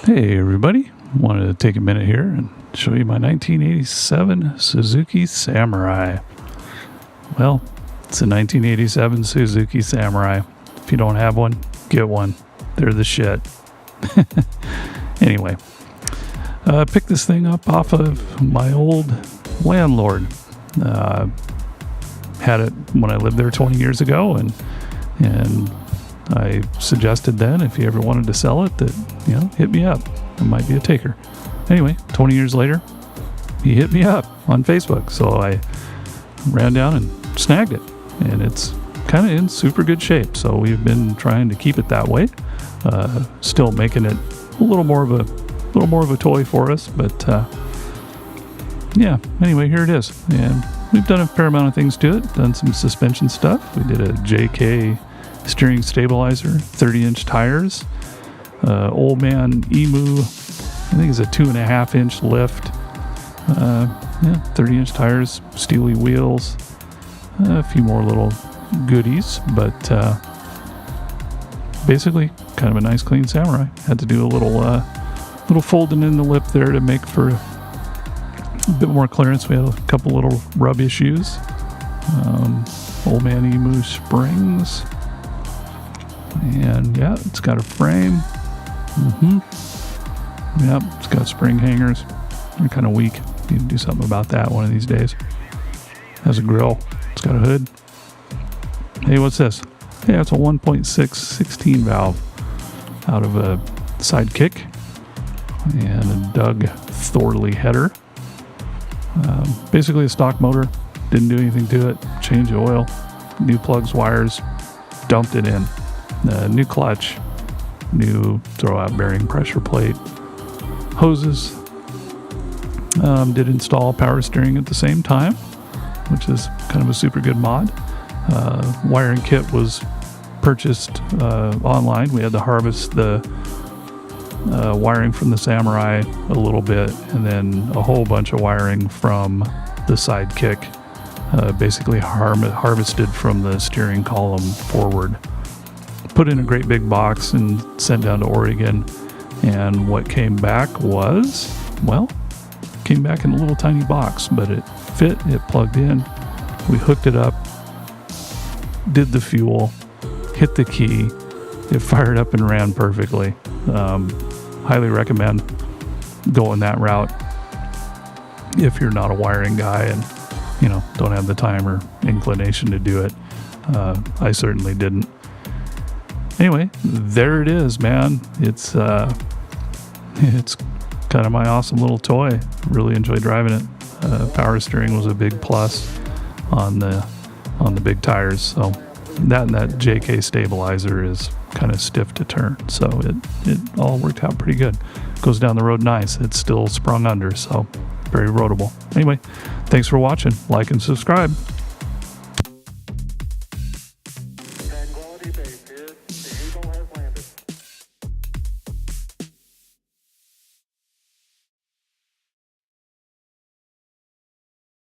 Hey everybody, wanted to take a minute here and show you my 1987 Suzuki Samurai. Well, it's a 1987 Suzuki Samurai. If you don't have one, get one. They're the shit. Anyway, picked this thing up off of my old landlord. Had it when I lived there 20 years ago, and I suggested then if he ever wanted to sell it that, hit me up. It might be a taker. Anyway, 20 years later, he hit me up on Facebook. So I ran down and snagged it. And it's kind of in super good shape. So we've been trying to keep it that way. Still making it a little more of a toy for us. But anyway, here it is. And we've done a fair amount of things to it. Done some suspension stuff. We did a JK steering stabilizer, 30-inch tires, old man Emu, I think it's a 2.5-inch lift, 30-inch tires, steely wheels, a few more little goodies, but basically kind of a nice clean Samurai. Had to do a little folding in the lip there to make for a bit more clearance. We had a couple little rub issues. Old man Emu springs. And it's got a frame. It's got spring hangers. They're kind of weak. Need to do something about that one of these days. Has a grill. It's got a hood. Hey, what's this? Hey, it's a 1.6 16 valve out of a sidekick and a Doug Thorley header. Basically a stock motor. Didn't do anything to it. Change the oil, new plugs, wires, dumped it in. New clutch, new throw-out bearing pressure plate, hoses. Did install power steering at the same time, which is kind of a super good mod. Wiring kit was purchased online. We had to harvest the wiring from the Samurai a little bit, and then a whole bunch of wiring from the sidekick, basically harvested from the steering column forward. Put in a great big box and sent down to Oregon, and what came back came back in a little tiny box, but it fit, it plugged in, we hooked it up, did the fuel, hit the key, it fired up and ran perfectly. Highly recommend going that route if you're not a wiring guy and don't have the time or inclination to do it. I certainly didn't. Anyway, there it is, man. It's kind of my awesome little toy. Really enjoyed driving it. Power steering was a big plus on the big tires. So that JK stabilizer is kind of stiff to turn. So it all worked out pretty good. Goes down the road nice. It's still sprung under, so very roadable. Anyway, thanks for watching. Like and subscribe.